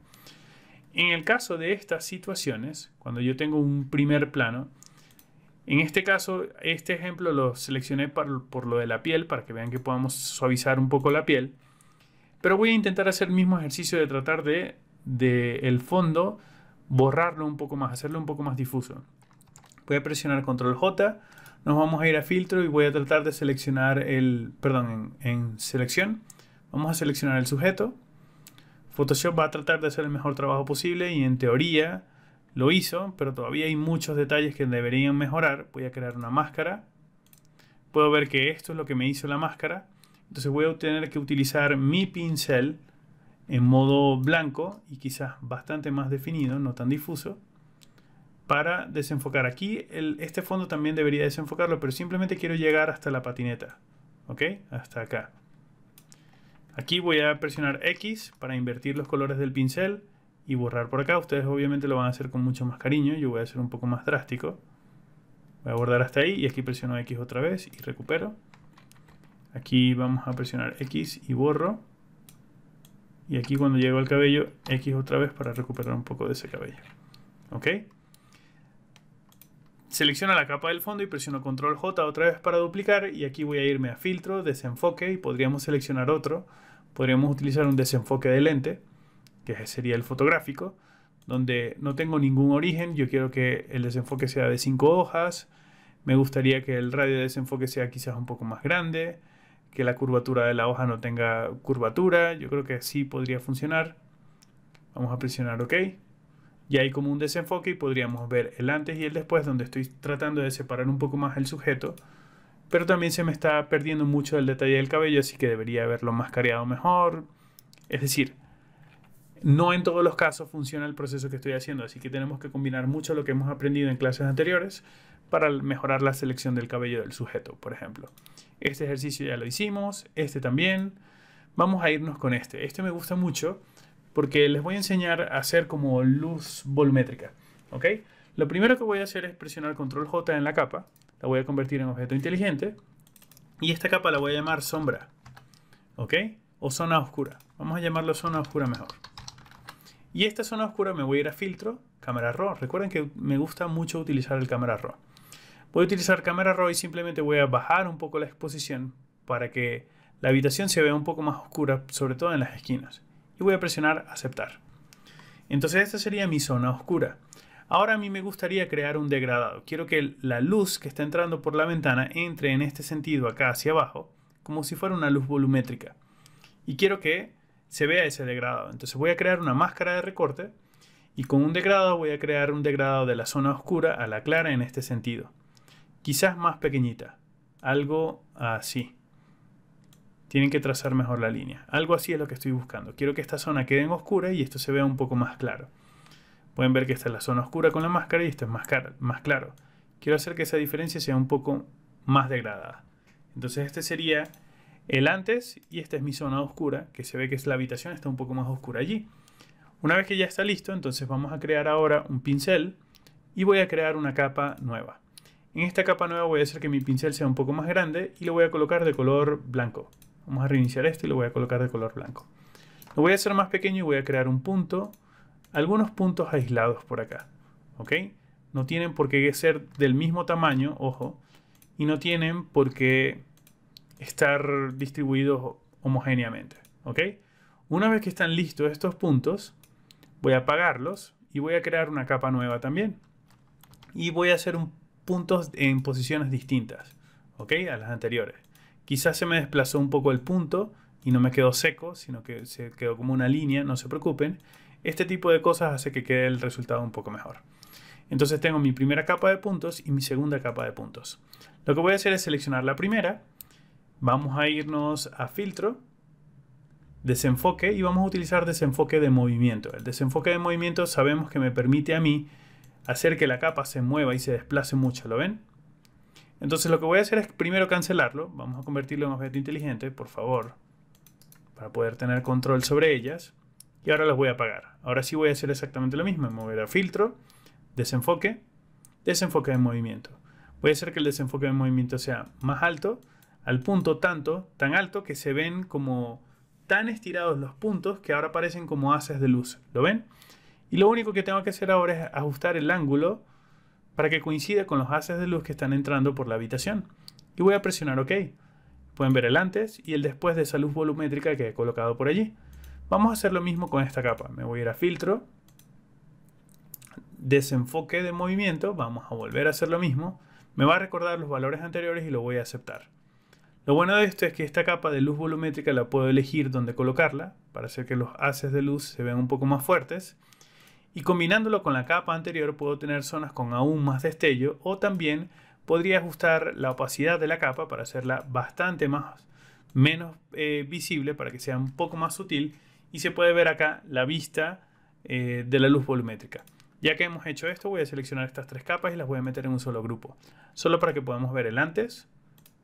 En el caso de estas situaciones, cuando yo tengo un primer plano, en este caso, este ejemplo lo seleccioné por lo de la piel, para que vean que podamos suavizar un poco la piel. Pero voy a intentar hacer el mismo ejercicio de tratar de el fondo borrarlo un poco más, hacerlo un poco más difuso. Voy a presionar Control J. Nos vamos a ir a filtro y voy a tratar de seleccionar en selección. Vamos a seleccionar el sujeto. Photoshop va a tratar de hacer el mejor trabajo posible y en teoría lo hizo, pero todavía hay muchos detalles que deberían mejorar. Voy a crear una máscara. Puedo ver que esto es lo que me hizo la máscara. Entonces voy a tener que utilizar mi pincel en modo blanco y quizás bastante más definido, no tan difuso, para desenfocar. Aquí este fondo también debería desenfocarlo, pero simplemente quiero llegar hasta la patineta. ¿Ok? Hasta acá. Aquí voy a presionar X para invertir los colores del pincel y borrar por acá. Ustedes obviamente lo van a hacer con mucho más cariño. Yo voy a hacer un poco más drástico. Voy a borrar hasta ahí y aquí presiono X otra vez y recupero. Aquí vamos a presionar X y borro. Y aquí cuando llego al cabello, X otra vez para recuperar un poco de ese cabello. ¿Ok? Selecciono la capa del fondo y presiono Control J otra vez para duplicar. Y aquí voy a irme a filtro, desenfoque y podríamos seleccionar otro. Podríamos utilizar un desenfoque de lente, que sería el fotográfico, donde no tengo ningún origen. Yo quiero que el desenfoque sea de 5 hojas. Me gustaría que el radio de desenfoque sea quizás un poco más grande, que la curvatura de la hoja no tenga curvatura. Yo creo que sí podría funcionar. Vamos a presionar OK. Ya hay como un desenfoque y podríamos ver el antes y el después, donde estoy tratando de separar un poco más el sujeto. Pero también se me está perdiendo mucho el detalle del cabello, así que debería haberlo mascareado mejor. Es decir, no en todos los casos funciona el proceso que estoy haciendo, así que tenemos que combinar mucho lo que hemos aprendido en clases anteriores para mejorar la selección del cabello del sujeto, por ejemplo. Este ejercicio ya lo hicimos, este también. Vamos a irnos con este. Este me gusta mucho porque les voy a enseñar a hacer como luz volumétrica. ¿Ok? Lo primero que voy a hacer es presionar Control J en la capa. La voy a convertir en objeto inteligente. Y esta capa la voy a llamar sombra. ¿Ok? O zona oscura. Vamos a llamarlo zona oscura mejor. Y esta zona oscura me voy a ir a filtro, cámara RAW. Recuerden que me gusta mucho utilizar el cámara RAW. Voy a utilizar cámara RAW y simplemente voy a bajar un poco la exposición para que la habitación se vea un poco más oscura, sobre todo en las esquinas. Y voy a presionar aceptar. Entonces esta sería mi zona oscura. Ahora a mí me gustaría crear un degradado. Quiero que la luz que está entrando por la ventana entre en este sentido acá hacia abajo, como si fuera una luz volumétrica. Y quiero que se vea ese degradado. Entonces voy a crear una máscara de recorte y con un degradado voy a crear un degradado de la zona oscura a la clara en este sentido. Quizás más pequeñita. Algo así. Tienen que trazar mejor la línea. Algo así es lo que estoy buscando. Quiero que esta zona quede en oscura y esto se vea un poco más claro. Pueden ver que esta es la zona oscura con la máscara y esto es más claro. Quiero hacer que esa diferencia sea un poco más degradada. Entonces este sería el antes y esta es mi zona oscura, que se ve que es la habitación, está un poco más oscura allí. Una vez que ya está listo, entonces vamos a crear ahora un pincel y voy a crear una capa nueva. En esta capa nueva voy a hacer que mi pincel sea un poco más grande y lo voy a colocar de color blanco. Vamos a reiniciar esto y lo voy a colocar de color blanco. Lo voy a hacer más pequeño y voy a crear un punto, algunos puntos aislados por acá. ¿Ok? No tienen por qué ser del mismo tamaño, ojo, y no tienen por qué estar distribuidos homogéneamente. ¿Ok? Una vez que están listos estos puntos, voy a apagarlos y voy a crear una capa nueva también. Y voy a hacer puntos en posiciones distintas, ¿ok? A las anteriores. Quizás se me desplazó un poco el punto y no me quedó seco, sino que se quedó como una línea, no se preocupen. Este tipo de cosas hace que quede el resultado un poco mejor. Entonces tengo mi primera capa de puntos y mi segunda capa de puntos. Lo que voy a hacer es seleccionar la primera. Vamos a irnos a filtro, desenfoque y vamos a utilizar desenfoque de movimiento. El desenfoque de movimiento sabemos que me permite a mí hacer que la capa se mueva y se desplace mucho, ¿lo ven? Entonces lo que voy a hacer es primero cancelarlo. Vamos a convertirlo en objeto inteligente, por favor, para poder tener control sobre ellas. Y ahora las voy a apagar. Ahora sí voy a hacer exactamente lo mismo. Me voy a ir a filtro, desenfoque, desenfoque de movimiento. Voy a hacer que el desenfoque de movimiento sea más alto, al punto tan alto que se ven como tan estirados los puntos que ahora parecen como haces de luz. ¿Lo ven? Y lo único que tengo que hacer ahora es ajustar el ángulo para que coincida con los haces de luz que están entrando por la habitación. Y voy a presionar OK. Pueden ver el antes y el después de esa luz volumétrica que he colocado por allí. Vamos a hacer lo mismo con esta capa. Me voy a ir a filtro, desenfoque de movimiento. Vamos a volver a hacer lo mismo. Me va a recordar los valores anteriores y lo voy a aceptar. Lo bueno de esto es que esta capa de luz volumétrica la puedo elegir dónde colocarla para hacer que los haces de luz se vean un poco más fuertes. Y combinándolo con la capa anterior puedo tener zonas con aún más destello, o también podría ajustar la opacidad de la capa para hacerla bastante menos visible, para que sea un poco más sutil, y se puede ver acá la vista de la luz volumétrica. Ya que hemos hecho esto, voy a seleccionar estas tres capas y las voy a meter en un solo grupo, solo para que podamos ver el antes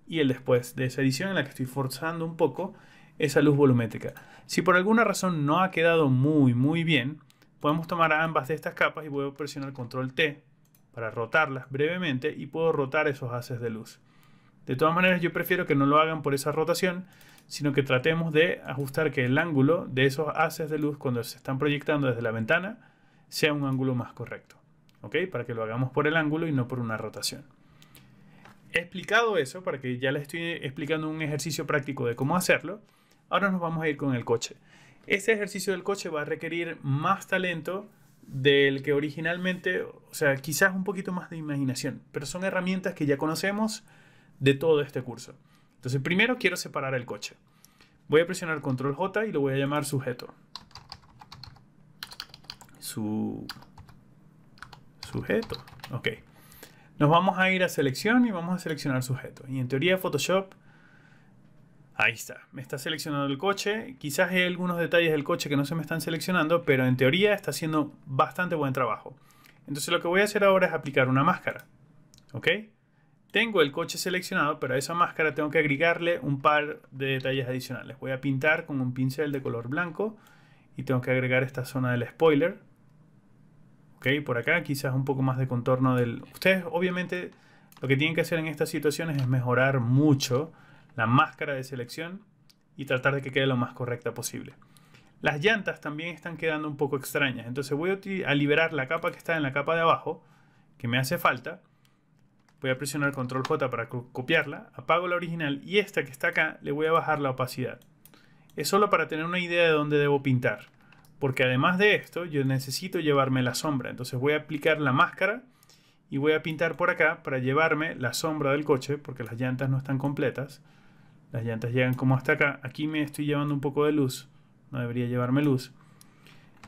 y el después de esa edición en la que estoy forzando un poco esa luz volumétrica. Si por alguna razón no ha quedado muy bien, podemos tomar ambas de estas capas y voy a presionar Control T para rotarlas brevemente y puedo rotar esos haces de luz. De todas maneras, yo prefiero que no lo hagan por esa rotación, sino que tratemos de ajustar que el ángulo de esos haces de luz cuando se están proyectando desde la ventana sea un ángulo más correcto. ¿Ok? Para que lo hagamos por el ángulo y no por una rotación. He explicado eso para que ya les estoy explicando un ejercicio práctico de cómo hacerlo. Ahora nos vamos a ir con el coche. Este ejercicio del coche va a requerir más talento del que originalmente, o sea, quizás un poquito más de imaginación, pero son herramientas que ya conocemos de todo este curso. Entonces, primero quiero separar el coche. Voy a presionar Control J y lo voy a llamar sujeto. Sujeto. Ok. Nos vamos a ir a selección y vamos a seleccionar sujeto. Y en teoría Photoshop, ahí está, me está seleccionando el coche. Quizás hay algunos detalles del coche que no se me están seleccionando, pero en teoría está haciendo bastante buen trabajo. Entonces lo que voy a hacer ahora es aplicar una máscara. ¿Ok? Tengo el coche seleccionado, pero a esa máscara tengo que agregarle un par de detalles adicionales. Voy a pintar con un pincel de color blanco y tengo que agregar esta zona del spoiler. Ok, por acá quizás un poco más de contorno del... Ustedes obviamente lo que tienen que hacer en estas situaciones es mejorar mucho la máscara de selección y tratar de que quede lo más correcta posible. Las llantas también están quedando un poco extrañas, entonces voy a liberar la capa que está en la capa de abajo, que me hace falta. Voy a presionar Control J para copiarla, apago la original y esta que está acá le voy a bajar la opacidad. Es solo para tener una idea de dónde debo pintar. Porque además de esto, yo necesito llevarme la sombra. Entonces voy a aplicar la máscara y voy a pintar por acá para llevarme la sombra del coche, porque las llantas no están completas. Las llantas llegan como hasta acá. Aquí me estoy llevando un poco de luz. No debería llevarme luz.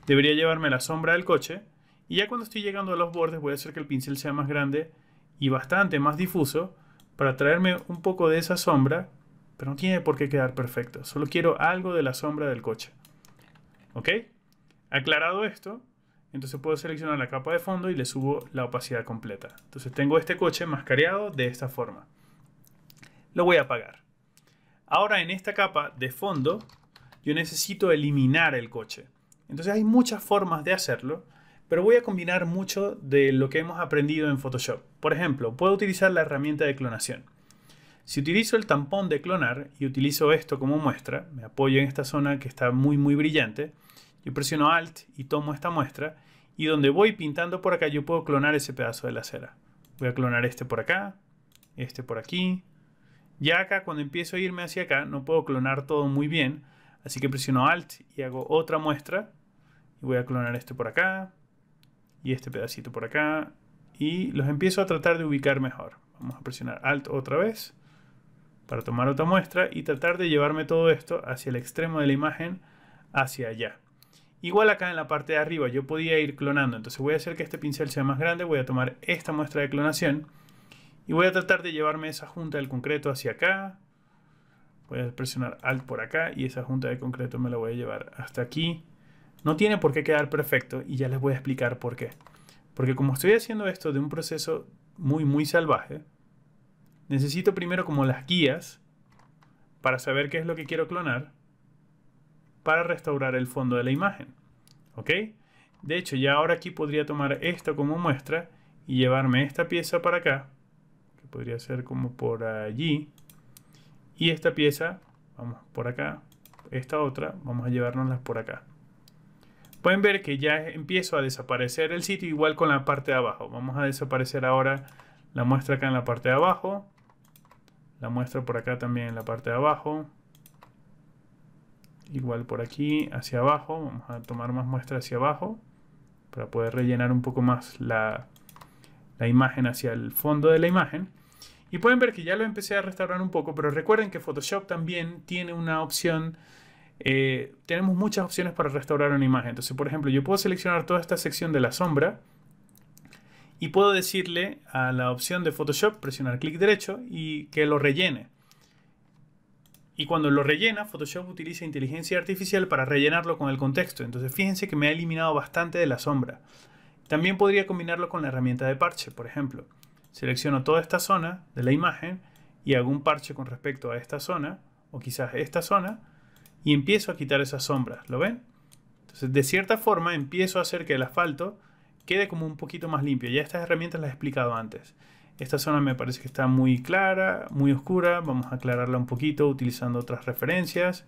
Debería llevarme la sombra del coche. Y ya cuando estoy llegando a los bordes, voy a hacer que el pincel sea más grande y bastante más difuso para traerme un poco de esa sombra. Pero no tiene por qué quedar perfecto. Solo quiero algo de la sombra del coche. ¿Ok? Aclarado esto, entonces puedo seleccionar la capa de fondo y le subo la opacidad completa. Entonces tengo este coche mascareado de esta forma. Lo voy a apagar. Ahora en esta capa de fondo yo necesito eliminar el coche. Entonces hay muchas formas de hacerlo, pero voy a combinar mucho de lo que hemos aprendido en Photoshop. Por ejemplo, puedo utilizar la herramienta de clonación. Si utilizo el tampón de clonar y utilizo esto como muestra, me apoyo en esta zona que está muy brillante, yo presiono Alt y tomo esta muestra y donde voy pintando por acá yo puedo clonar ese pedazo de la cera. Voy a clonar este por acá, este por aquí. Ya acá cuando empiezo a irme hacia acá no puedo clonar todo muy bien, así que presiono Alt y hago otra muestra y voy a clonar este por acá y este pedacito por acá y los empiezo a tratar de ubicar mejor. Vamos a presionar Alt otra vez para tomar otra muestra y tratar de llevarme todo esto hacia el extremo de la imagen, hacia allá. Igual acá en la parte de arriba yo podía ir clonando, entonces voy a hacer que este pincel sea más grande, voy a tomar esta muestra de clonación y voy a tratar de llevarme esa junta del concreto hacia acá. Voy a presionar Alt por acá y esa junta de concreto me la voy a llevar hasta aquí. No tiene por qué quedar perfecto y ya les voy a explicar por qué. Porque como estoy haciendo esto de un proceso muy salvaje, necesito primero como las guías para saber qué es lo que quiero clonar para restaurar el fondo de la imagen. ¿Ok? De hecho, ya ahora aquí podría tomar esto como muestra y llevarme esta pieza para acá, que podría ser como por allí, y esta pieza, vamos por acá, esta otra, vamos a llevárnoslas por acá. Pueden ver que ya empiezo a desaparecer el sitio igual con la parte de abajo. Vamos a desaparecer ahora la muestra acá en la parte de abajo, la muestra por acá también en la parte de abajo, igual por aquí hacia abajo. Vamos a tomar más muestras hacia abajo para poder rellenar un poco más la imagen hacia el fondo de la imagen. Y pueden ver que ya lo empecé a restaurar un poco, pero recuerden que Photoshop también tiene una opción. Tenemos muchas opciones para restaurar una imagen. Entonces, por ejemplo, yo puedo seleccionar toda esta sección de la sombra y puedo decirle a la opción de Photoshop, presionar clic derecho y que lo rellene. Y cuando lo rellena, Photoshop utiliza inteligencia artificial para rellenarlo con el contexto. Entonces, fíjense que me ha eliminado bastante de la sombra. También podría combinarlo con la herramienta de parche, por ejemplo. Selecciono toda esta zona de la imagen y hago un parche con respecto a esta zona, o quizás esta zona, y empiezo a quitar esas sombras. ¿Lo ven? Entonces, de cierta forma, empiezo a hacer que el asfalto quede como un poquito más limpio. Ya estas herramientas las he explicado antes. Esta zona me parece que está muy clara, muy oscura. Vamos a aclararla un poquito utilizando otras referencias,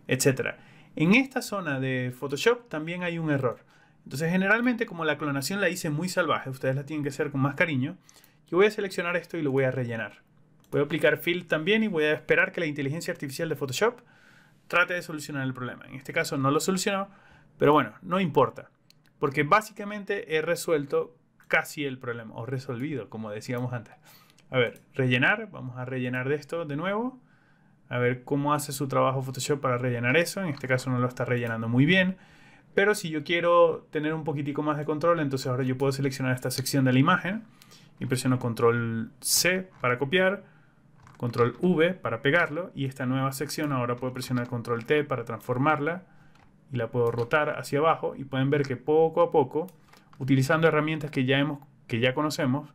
etc. En esta zona de Photoshop también hay un error. Entonces, generalmente, como la clonación la hice muy salvaje, ustedes la tienen que hacer con más cariño. Yo voy a seleccionar esto y lo voy a rellenar. Voy a aplicar Fill también y voy a esperar que la inteligencia artificial de Photoshop trate de solucionar el problema. En este caso no lo solucionó, pero bueno, no importa. Porque básicamente he resuelto casi el problema, o resolvido, como decíamos antes. A ver, rellenar. Vamos a rellenar de esto de nuevo. A ver cómo hace su trabajo Photoshop para rellenar eso. En este caso no lo está rellenando muy bien. Pero si yo quiero tener un poquitico más de control, entonces ahora yo puedo seleccionar esta sección de la imagen y presiono Control C para copiar, Control V para pegarlo, y esta nueva sección ahora puedo presionar Control T para transformarla y la puedo rotar hacia abajo, y pueden ver que poco a poco, utilizando herramientas que ya conocemos,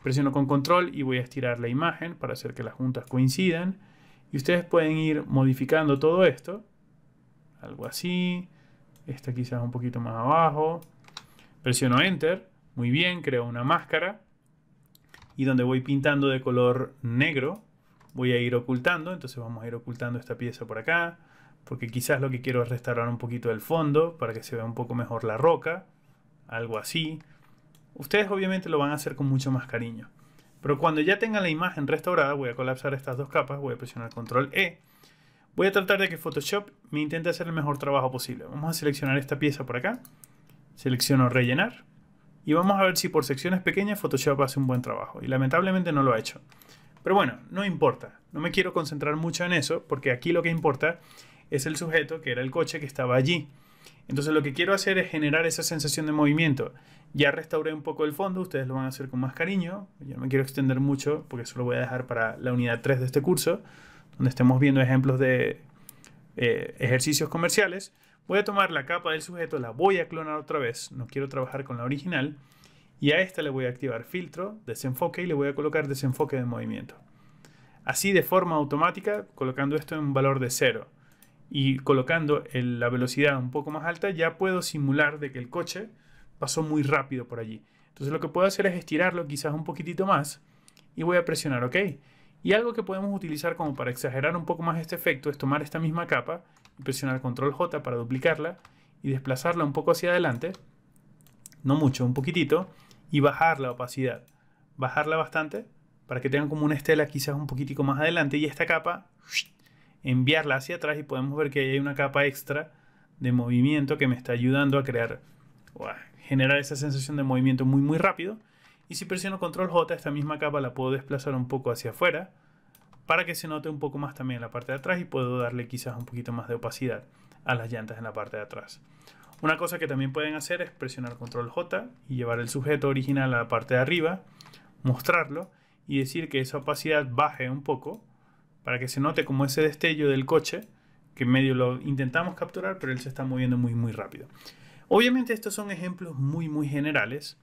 presiono con Control y voy a estirar la imagen para hacer que las juntas coincidan, y ustedes pueden ir modificando todo esto, algo así. Esta quizás un poquito más abajo. Presiono Enter. Muy bien, creo una máscara. Y donde voy pintando de color negro, voy a ir ocultando. Entonces vamos a ir ocultando esta pieza por acá. Porque quizás lo que quiero es restaurar un poquito el fondo para que se vea un poco mejor la roca. Algo así. Ustedes obviamente lo van a hacer con mucho más cariño. Pero cuando ya tengan la imagen restaurada, voy a colapsar estas dos capas. Voy a presionar Control E. Voy a tratar de que Photoshop me intente hacer el mejor trabajo posible. Vamos a seleccionar esta pieza por acá. Selecciono rellenar. Y vamos a ver si por secciones pequeñas Photoshop hace un buen trabajo. Y lamentablemente no lo ha hecho. Pero bueno, no importa. No me quiero concentrar mucho en eso, porque aquí lo que importa es el sujeto, que era el coche que estaba allí. Entonces lo que quiero hacer es generar esa sensación de movimiento. Ya restauré un poco el fondo. Ustedes lo van a hacer con más cariño. Yo no me quiero extender mucho, porque eso lo voy a dejar para la unidad 3 de este curso, donde estemos viendo ejemplos de ejercicios comerciales. Voy a tomar la capa del sujeto, la voy a clonar otra vez, no quiero trabajar con la original, y a esta le voy a activar filtro, desenfoque, y le voy a colocar desenfoque de movimiento. Así de forma automática, colocando esto en un valor de 0 y colocando la velocidad un poco más alta, ya puedo simular de que el coche pasó muy rápido por allí. Entonces lo que puedo hacer es estirarlo quizás un poquitito más y voy a presionar OK. Y algo que podemos utilizar como para exagerar un poco más este efecto es tomar esta misma capa y presionar Control J para duplicarla y desplazarla un poco hacia adelante, no mucho, un poquitito, y bajar la opacidad. Bajarla bastante para que tengan como una estela quizás un poquitico más adelante, y esta capa enviarla hacia atrás, y podemos ver que hay una capa extra de movimiento que me está ayudando a crear o a generar esa sensación de movimiento muy rápido. Y si presiono Control J, esta misma capa la puedo desplazar un poco hacia afuera para que se note un poco más también en la parte de atrás, y puedo darle quizás un poquito más de opacidad a las llantas en la parte de atrás. Una cosa que también pueden hacer es presionar Control J y llevar el sujeto original a la parte de arriba, mostrarlo y decir que esa opacidad baje un poco para que se note como ese destello del coche, que en medio lo intentamos capturar, pero él se está moviendo muy rápido. Obviamente estos son ejemplos muy generales,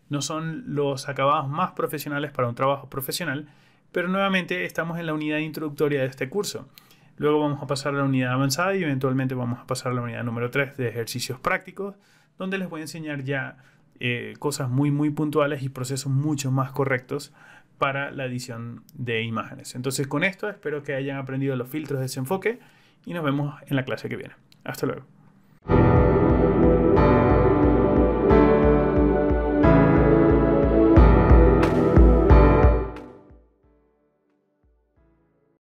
no son los acabados más profesionales para un trabajo profesional, pero nuevamente estamos en la unidad introductoria de este curso. Luego vamos a pasar a la unidad avanzada y eventualmente vamos a pasar a la unidad número 3 de ejercicios prácticos, donde les voy a enseñar ya cosas muy puntuales y procesos mucho más correctos para la edición de imágenes. Entonces, con esto espero que hayan aprendido los filtros de desenfoque y nos vemos en la clase que viene. Hasta luego.